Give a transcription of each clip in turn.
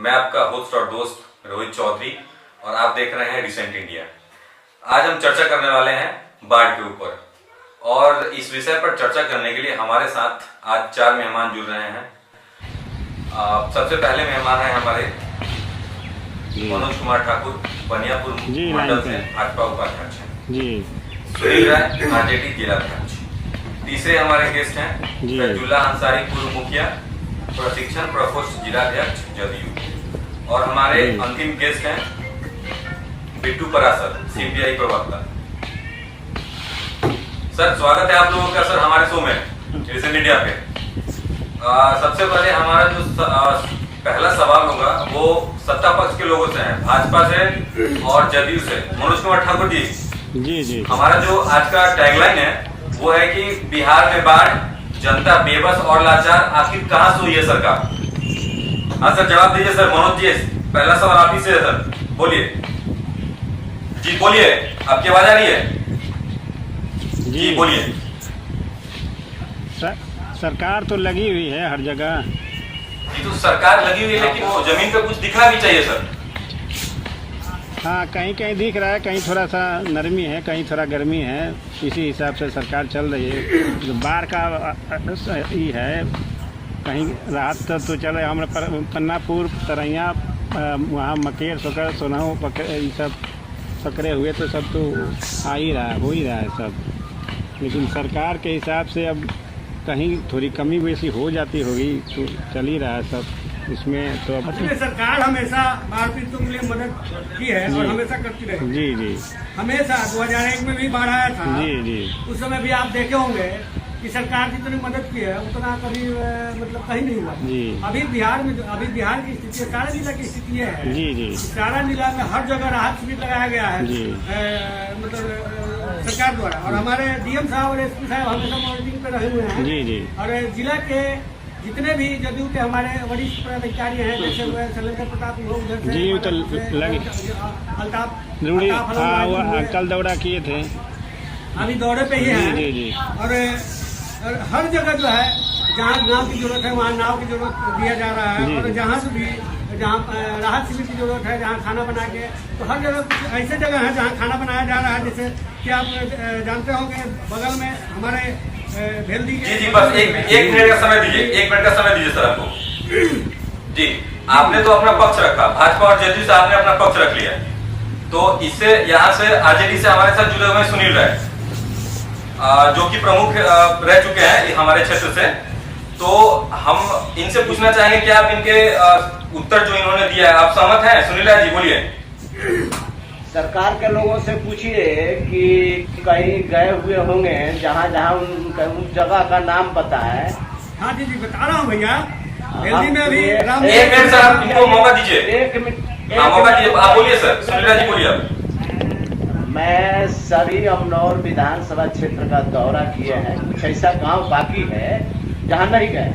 मैं आपका होस्ट और दोस्त रोहित चौधरी और आप देख रहे हैं रिसेंट इंडिया। आज हम चर्चा करने वाले हैं बाढ़ के ऊपर और इस विषय पर चर्चा करने के लिए हमारे साथ आज 4 मेहमान जुड़ रहे हैं। सबसे पहले मेहमान हैं हमारे मनोज कुमार ठाकुर, बनियापुर मंडल से भाजपा उपाध्यक्ष हैं जी। सुनील राय, आरजेडी जिलाध्यक्ष। तीसरे हमारे गेस्ट हैं फैजुल्ला अंसारी, पूर्व मुखिया, प्रशिक्षण प्रकोष्ठ जिलाध्यक्ष जदयू। और हमारे अंतिम गेस्ट हैं बिट्टू परासर, सीपीआई प्रवक्ता। सर, स्वागत है आप लोगों का सर हमारे शो में रिसेंट इंडिया पे। सबसे पहले हमारा जो पहला सवाल होगा वो सत्ता पक्ष के लोगों से है, भाजपा से और जदयू से। मनोज कुमार ठाकुर जी जी हमारा जो आज का टैगलाइन है वो है कि बिहार में बाढ़, जनता बेबस और लाचार, आखिर कहां से हुई है सरकार। हाँ सर, जवाब दीजिए सर। मनोज जी, पहला सवाल आप ही से है सर, बोलिए जी, बोलिए। आपकी आवाज आ रही है जी, बोलिए। सरकार तो लगी हुई है हर जगह जी, तो सरकार लगी हुई है लेकिन वो जमीन पे कुछ दिखना भी चाहिए सर। हाँ, कहीं कहीं दिख रहा है, कहीं थोड़ा सा नरमी है, कहीं थोड़ा गर्मी है। इसी हिसाब से सरकार चल रही है। जो बाढ़ का ही है, कहीं राहत तो चल रहा है। हमारे पन्नापुर, तरैया, वहाँ मकेर, सोकर, सोनाऊ, ये सब पकड़े हुए तो सब तो आ ही रहा है, हो ही रहा है सब। लेकिन सरकार के हिसाब से अब कहीं थोड़ी कमी बेसी हो जाती होगी तो चल ही रहा है सब। इसमें तो अब सरकार हमेशा बाढ़ पीड़ितों के लिए मदद की है और हमेशा करती रही। जी जी, हमेशा 2001 में भी बाढ़ आया था जी जी। उस समय भी आप देखे होंगे कि सरकार जितनी मदद की है उतना कभी मतलब कहीं नहीं हुआ जी। अभी बिहार की स्थिति, सारा जिला की स्थिति है जी जी। सारा जिला में हर जगह राहत शिविर लगाया गया है जी। मतलब सरकार द्वारा। और हमारे डीएम साहब और एसपी साहब हमेशा मॉनिटरिंग पे रहे हुए हैं जी जी। और जिला के जितने भी जदयू के हमारे वरिष्ठ पदाधिकारी हैं, जैसे हुए शैलेंद्र प्रताप उधर से जी, तो अल्ताफ कल दौरा किए थे, अभी दौरे पे ही हैं जी जी। और हर जगह जो है जहाँ नाव की जरूरत है वहाँ नाव की जरूरत दिया जा रहा है। और जहाँ से भी जहाँ राहत शिविर की जरूरत है, जहाँ खाना बना के, तो हर जगह कुछ ऐसे जगह है जहाँ खाना बनाया जा रहा है। जैसे कि आप जानते होंगे बगल में हमारे भेल्दी जी जी, बस एक मिनट का समय दीजिए, 1 मिनट का समय दीजिए सर आपको जी। आपने तो अपना पक्ष रखा, भाजपा और जदयू से आपने अपना पक्ष रख लिया, तो इससे यहाँ से आरजेडी से हमारे साथ जुड़े हुए सुनील राय जो कि प्रमुख रह चुके हैं हमारे क्षेत्र से। तो हम इनसे पूछना चाहेंगे कि आप इनके उत्तर जो इन्होंने दिया है आप सहमत हैं? सुनील राय जी बोलिए। सरकार के लोगों से पूछिए कि कहीं गए हुए होंगे जहाँ जहाँ उस जगह का नाम पता है। हाँ जी जी, बता रहा हूँ भैया। में भी एक मिनट सर, आप इनको मौका दीजिए। एक मिनट मौका दीजिए, आप बोलिए सर। सुनील राय जी बोलिए आप। मैं सभी अमनौर विधानसभा क्षेत्र का दौरा किए हैं। कुछ ऐसा गांव बाकी है जहाँ नहीं गए।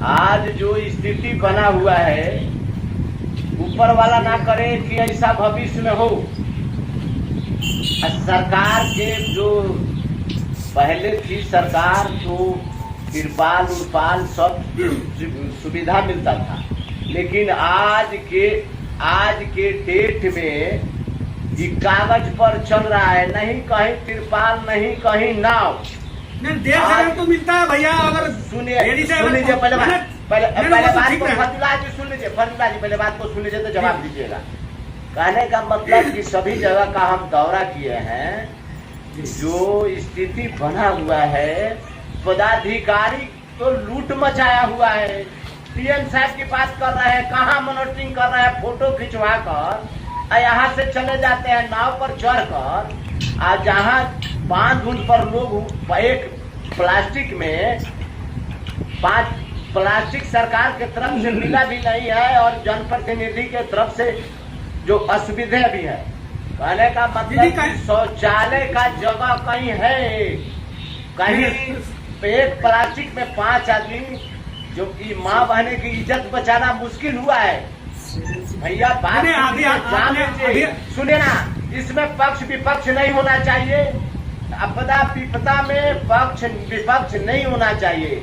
आज जो स्थिति बना हुआ है, ऊपर वाला ना करे कि ऐसा भविष्य में हो। सरकार के जो पहले थी सरकार, तो तिरपाल उरपाल सब सुविधा मिलता था। लेकिन आज के डेट में ये कागज पर चल रहा है, नहीं कहीं तिरपाल, नहीं कहीं नाव। नहीं, तो मिलता है भैया। अगर सुनिए पहले बात को फतुला जी सुन लीजिए, फतुला जी पहले बात को सुन लीजिए तो जवाब दीजिएगा। कहने का मतलब कि सभी जगह का हम दौरा किए हैं। जो स्थिति बना हुआ है, पदाधिकारी तो लूट मचाया हुआ है। पीएम साहब की बात कर रहे हैं, कहाँ मॉनिटरिंग कर रहे हैं, फोटो खिंचवा कर यहाँ से चले जाते हैं नाव पर चढ़ कर। आज जहाँ बांध उन पर लोग एक प्लास्टिक में 5 प्लास्टिक सरकार के तरफ से मिला भी नहीं है और जनप्रतिनिधि के तरफ से जो असुविधा भी है। कहने का मतलब शौचालय का जगह कहीं है, कहीं एक प्लास्टिक में 5 आदमी, जो कि माँ बहने की इज्जत बचाना मुश्किल हुआ है भैया। बात सुने ना, इसमें पक्ष विपक्ष नहीं होना चाहिए। आपदा विपदा में पक्ष विपक्ष नहीं होना चाहिए।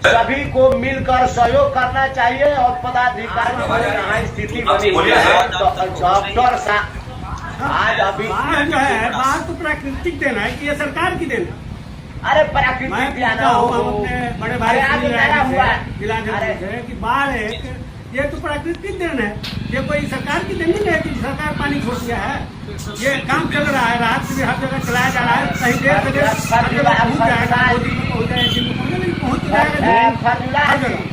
सभी को मिलकर सहयोग करना चाहिए और पदाधिकारी को यहाँ स्थिति बनी हुई है। डॉक्टर साहब आज अभी बाढ़ जो है, बाढ़ तो प्राकृतिक देन है कि ये सरकार की देन है? अरे मैं प्राकृतिक कहता हूँ हम अपने बड़े भाई अरे जिला से कि बाढ़ है ये तो प्राकृतिक देन है, ये कोई सरकार की देन नहीं है कि सरकार पानी छोड़ दिया है। ये काम चल रहा है, राहत शिविर हर जगह चलाया जा रहा है, कहीं देर से देर हर जगह पहुँच जाएगा, 2 दिन में पहुँच जाएगा, पहुँच जाएगा हर जगह।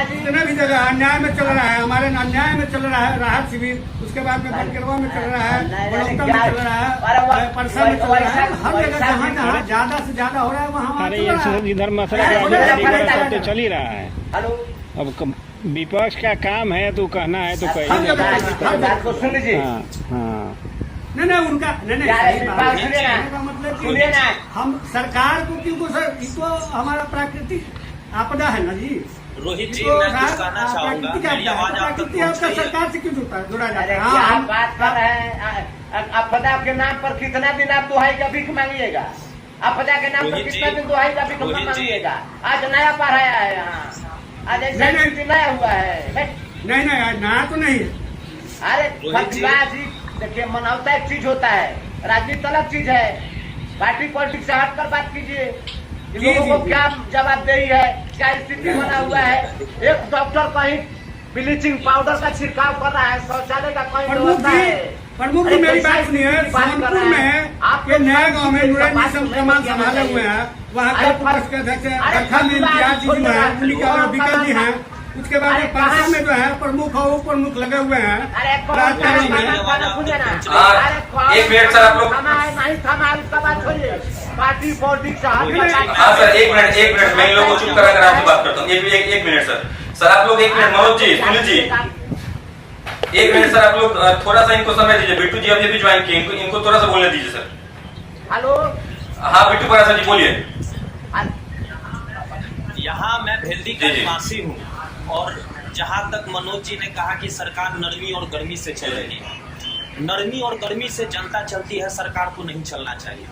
जितने भी जगह अन्याय में चल रहा है, हमारे अन्याय में चल रहा है राहत शिविर, उसके बाद में बनकरवा में चल रहा है, बड़ौदा में चल रहा है, परसा में चल रहा है, हर जगह जहाँ जहाँ ज्यादा से ज्यादा हो रहा है वहाँ अरे ये सब इधर मसला सब तो चल ही रहा है। अब विपक्ष का काम है तो कहना है तो बात को सुन लीजिए। हाँ नहीं उनका नहीं मतलब सुनिए ना, हम सरकार को क्योंकि सर इसको हमारा प्राकृतिक आपदा है ना जी। रोहित जी, मैं कुछ कहना चाहूंगा, मेरी आवाज आप तक पहुंच रही है? सरकार से क्यों जुड़ा जाता अरे है? क्या बात कर रहे हैं? आपदा के नाम पर कितना दिन आप दुहाई का भीख मांगिएगा? आपदा के नाम पर कितना दिन दुहाई का भीख मांगिएगा? आज नया पढ़ाया है यहाँ, आज ऐसा नया हुआ है। नहीं आज नया तो नहीं है। अरे जी देखिए, मनौता एक चीज होता है, राजनीति अलग चीज है। पार्टी पॉलिटिक्स से हटकर बात कीजिए। इन लोगों को क्या जवाबदेही है, क्या स्थिति बना हुआ है? एक डॉक्टर कहीं ब्लीचिंग पाउडर का छिड़काव कर रहा है, शौचालय का कहीं व्यवस्था है। प्रमुख जी मेरी बात सुनिए, सोनपुर में आपके नया गाँव में नुरैनी कमान संभाले हुए हैं, वहाँ के अध्यक्ष में इम्तियाज जी जो है, उन्हीं के विकल जी हैं। उसके बाद परसा में जो है प्रमुख और उप प्रमुख लगे हुए हैं। एक मिनट सर, आप लोग पार्टी पॉलिटिक्स। हाँ सर, एक मिनट मैं इन लोगों को चुप करा कर आपसे बात करता हूँ। एक मिनट सर आप लोग 1 minute, Manoj ji Sunil ji 1 minute sir, आप लोग थोड़ा सा इनको समय दीजिए। बिट्टू जी अभी भी ज्वाइन किए, इनको थोड़ा सा बोलने दीजिए सर। हेलो, हाँ बिट्टू परासर जी बोलिए। यहाँ मैं भेल्दी का निवासी हूँ और जहाँ तक मनोज जी ने कहा कि सरकार नरमी और गर्मी से चल रही है, नरमी और गर्मी से जनता चलती है, सरकार को नहीं चलना चाहिए।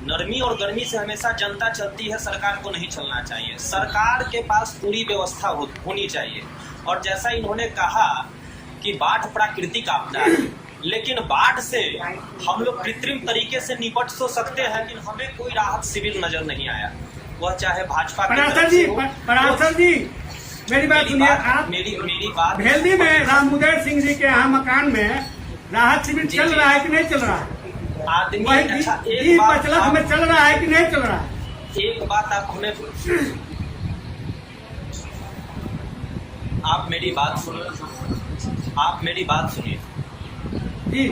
नरमी और गर्मी से हमेशा जनता चलती है, सरकार को नहीं चलना चाहिए। सरकार के पास पूरी व्यवस्था होनी चाहिए। और जैसा इन्होंने कहा कि बाढ़ प्राकृतिक आपदा है, लेकिन बाढ़ से हम लोग कृत्रिम तरीके से निपट तो सकते हैं, लेकिन हमें कोई राहत शिविर नजर नहीं आया, वह चाहे भाजपा पराशर जी मेरी बात सुनिए। आप मेरी बात, भेल्दी में रामुदय सिंह जी के यहाँ मकान में राहत शिविर चल रहा है कि नहीं चल रहा है? आदमी अच्छा, एक बात में चल रहा है कि नहीं चल रहा है? एक बात आप हमें, आप मेरी बात सुनिए जी।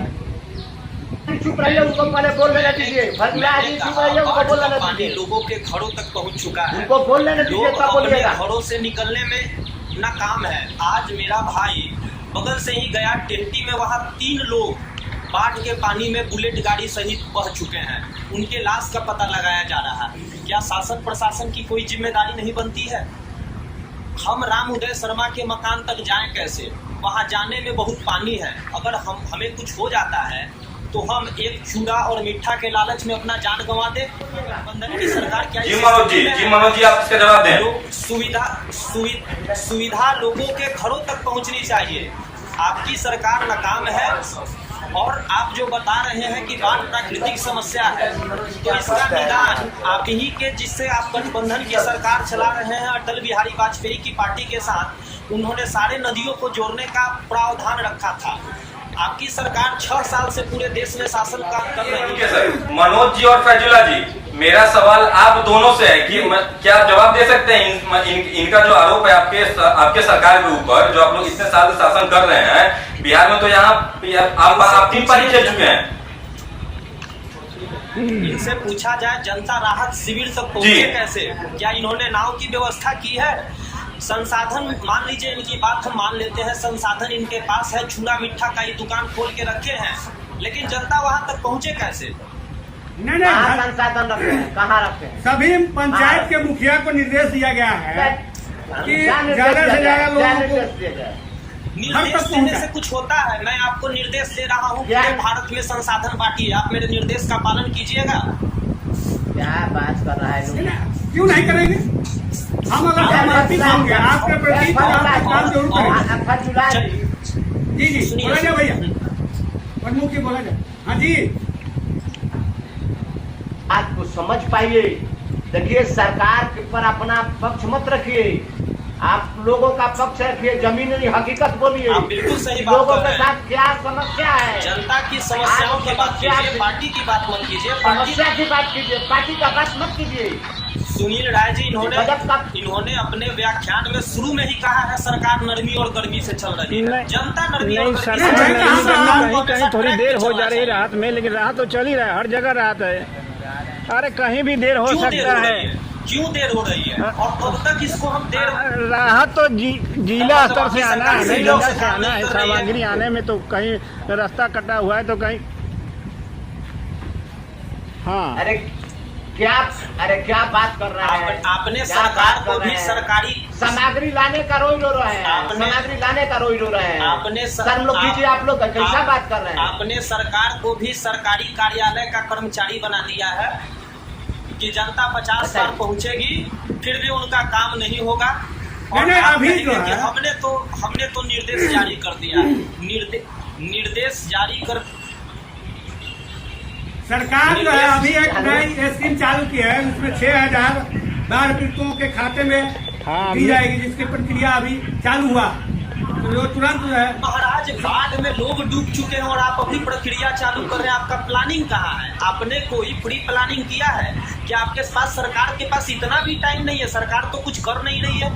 चुप रहिए, उनको पहले बोल लेने दीजिए। चुप रहिए, उनको बोल लेने पानी दीजिए। लोगों के घरों तक पहुंच चुका है, उनको बोल लेने दीजिए, लोग तब अपने बोलिएगा। घरों से निकलने में नाकाम है। आज मेरा भाई बगल से ही गया टेंटी में, वहाँ 3 लोग बाढ़ के पानी में बुलेट गाड़ी सहित बह चुके हैं, उनके लाश का पता लगाया जा रहा है। क्या शासन प्रशासन की कोई जिम्मेदारी नहीं बनती है? हम राम उदय शर्मा के मकान तक जाएं कैसे? वहां जाने में बहुत पानी है। अगर हमें कुछ हो जाता है तो हम एक चूड़ा और मीठा के लालच में अपना जान गंवा दे? बंधन की सरकार क्या? जी मनोज जी आप इसका जवाब दें। सुविधा लोगों के घरों तक पहुंचनी चाहिए। आपकी सरकार नाकाम है और आप जो बता रहे हैं कि बाढ़ प्राकृतिक समस्या है, तो इसका निदान आप ही के, जिससे आप गठबंधन की सरकार चला रहे हैं अटल बिहारी वाजपेयी की पार्टी के साथ, उन्होंने सारे नदियों को जोड़ने का प्रावधान रखा था। आपकी सरकार 6 साल से पूरे देश में शासन काम कर रही है। सर मनोज जी और फैजुला जी, मेरा सवाल आप दोनों से है कि क्या आप जवाब दे सकते हैं इनका जो आरोप है आपके सरकार के ऊपर, जो आप लोग इतने साल से शासन कर रहे हैं बिहार में, तो यहाँ आप 3 पारी खेल चुके हैं। इनसे पूछा जाए जनता राहत शिविर तक पहुंचे कैसे? क्या इन्होंने नाव की व्यवस्था की है? संसाधन, मान लीजिए इनकी बात हम मान लेते हैं, संसाधन इनके पास है, चूड़ा मीठा का ही दुकान खोल के रखे हैं, लेकिन जनता वहां तक पहुंचे कैसे? नहीं संसाधन रखते हैं, कहाँ रखते हैं? सभी पंचायत के मुखिया को निर्देश दिया गया है कि ज्यादा से ज्यादा लोगों को निर्देश देने से कुछ होता है? मैं आपको निर्देश दे रहा हूँ, पूरे भारत में संसाधन बांटिए, आप मेरे निर्देश का पालन कीजिएगा। क्या बात कर रहा है लोग? क्यों नहीं करेंगे? हम अगर समर्पित होंगे आपके प्रति तो आप काम जरूर करेंगे। फर्जुला जी जी बोला जाए भैया, प्रमुख जी बोला जाए। हाँ जी, बात को समझ पाइए। देखिए, सरकार के पर अपना पक्ष मत रखिए, आप लोगों का पक्ष रखिए, जमीनी हकीकत बोलिए। आप बिल्कुल सही बात लोगों कर के रहे साथ क्या समस्या है, जनता की समस्याओं की बात कीजिए, पार्टी की बात मत कीजिए। पार्टी समस्या की बात कीजिए, पार्टी का बात मत कीजिए। सुनील राय जी बजट का- इन्होंने अपने व्याख्यान में शुरू में ही कहा है सरकार नरमी और गर्मी से चल रही है। नहीं, जनता नरमी और नहीं गर्मी सरकार से नहीं, नहीं कहाँ करना, से कहीं कहीं थोड़ी देर हो जा रही है चलना राहत में, लेकिन राहत तो चल ही रहा है, हर जगह राहत है। अरे कहीं भी देर हो क्यों देर सकता हो है। रही है? क्यों देर हो रही है? और कब तक इसको हम देर राहत तो जिला स्तर से आना है, सरकार जिला से से आना है, नहीं कर रही है। सामग्री आने में तो कहीं रास्ता कटा हुआ है तो कहीं। हाँ अरे क्या बात कर रहा है? आपने क्या सरकार बात को कर भी रहे हैं? सरकारी सामग्री लाने का रोई रो रहे हैं, आपने- सामग्री लाने का रोई रो रहे हैं। आपने शर्म लोग कीजिए, आप लोग कैसा बात कर रहे हैं? आपने सरकार को भी सरकारी कार्यालय का कर्मचारी बना दिया है कि जनता 50 बार पहुंचेगी फिर भी उनका काम नहीं होगा। और नहीं, आप अभी कहेंगे जो कि है- हमने तो निर्देश जारी कर दिया है। निर्देश जारी कर सरकार जो है अभी एक नई स्कीम चालू की है, उसमें 6,000 बाढ़ पीड़ितों के खाते में हाँ, दी जाएगी, जिसकी प्रक्रिया अभी चालू हुआ। तो जो तुरंत जो है महाराज बाढ़ में लोग डूब चुके हैं और आप अपनी प्रक्रिया चालू कर रहे हैं। आपका प्लानिंग कहाँ है? आपने कोई प्री प्लानिंग किया है कि आपके पास सरकार के पास इतना भी टाइम नहीं है? सरकार तो कुछ कर नहीं रही है,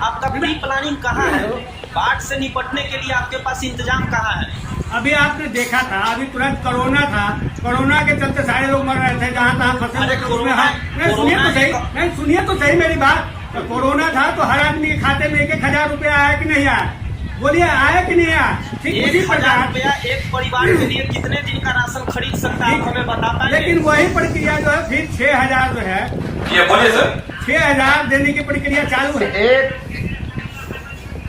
आपका प्री प्लानिंग कहाँ है? बाढ़ से निपटने के लिए आपके पास इंतजाम कहाँ है? अभी आपने देखा था, अभी तुरंत कोरोना था, कोरोना के चलते सारे लोग मर रहे थे, जहाँ तहाँ फसल अरे उसमें कोरोना- नहीं, सुनिए तो सही, नहीं सुनिए तो सही मेरी बात। तो कोरोना था तो हर आदमी के खाते में 1,000 रुपया आया कि नहीं आया? बोलिए आया कि नहीं आया? ठीक उसी 1,000 प्रकार रुपया एक परिवार के लिए कितने दिन का राशन खरीद सकता है? आप हमें बता पाएंगे? लेकिन वही प्रक्रिया जो है फिर 6,000 जो है, ये बोलिए सर। 6,000 देने की प्रक्रिया चालू है। एक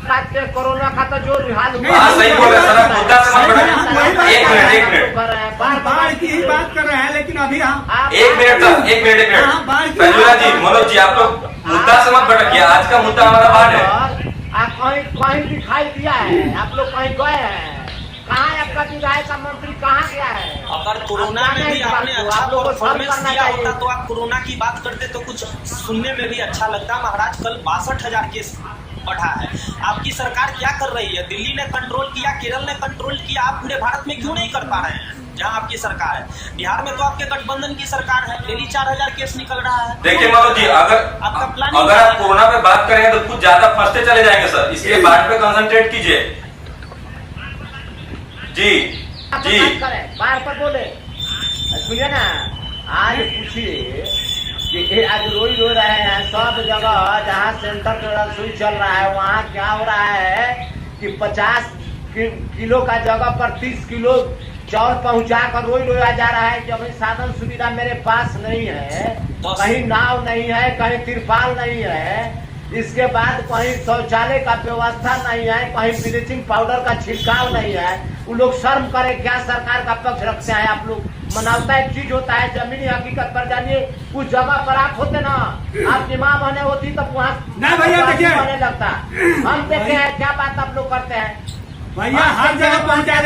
बात के कोरोना का तो जो हाल हुआ, हाँ, सही बोल रहे हैं सर, आप मुद्दा से मत वही बात एक कर रहे मिनट हैं। एक मिनट हम बाढ़ की ही बात कर रहे हैं, लेकिन अभी हम एक मिनट सर, एक मिनट हाँ, बाढ़ की- फैजुला जी, मनोज जी, आप लोग मुद्दा से मत भटकिए। आज का मुद्दा हमारा बाढ़ है। आप कहीं कहीं दिखाई दिया है? आप लोग कहीं गए हैं? कहाँ है आपका विधायक का मंत्री, कहाँ गया है? अगर कोरोना आप में भी जाने इस आपने बात को, अच्छा आप लोगों को परफॉर्मेंस सर्व करना दिया चाहिए। होता तो आप कोरोना की बात करते तो कुछ सुनने में भी अच्छा लगता। महाराज कल 62,000 केस बढ़ा है। आपकी सरकार क्या कर रही है? दिल्ली ने कंट्रोल किया, केरल ने कंट्रोल किया, आप पूरे भारत में क्यों नहीं कर पा रहे हैं जहां आपकी सरकार है? बिहार में तो आपके गठबंधन की सरकार है, डेली 4,000 केस निकल रहा है। देखिए मनोज जी, आपका प्लानिंग अगर आप कोरोना पे बात करेंगे तो कुछ ज्यादा फंसते चले जाएंगे सर, इसलिए बाढ़ पे कंसंट्रेट कीजिए। जी आप जी बात करें, बाहर पर बोले। सुनिए ना, आज पूछिए कि ये आज रोई रो रहे हैं सब जगह जहाँ सेंटर पे रसोई चल रहा है, वहाँ क्या हो रहा है कि 50 किलो का जगह पर 30 किलो चावल पहुँचा कर रोया जा रहा है कि अभी साधन सुविधा मेरे पास नहीं है, कहीं नाव नहीं है, कहीं तिरपाल नहीं है, इसके बाद कहीं शौचालय का व्यवस्था नहीं है, कहीं ब्लीचिंग पाउडर का छिड़काव नहीं है। वो लोग शर्म करे क्या सरकार का पक्ष रखते हैं? आप लोग मनावता एक चीज होता है, जमीनी हकीकत पर जानिए। उस जगह पर आप होते ना, आप इमाम होने होती तो वहाँ नहीं भैया, देखिए। होने लगता। हम देखे हैं क्या बात आप लोग करते हैं। भैया हर जगह पहुंचा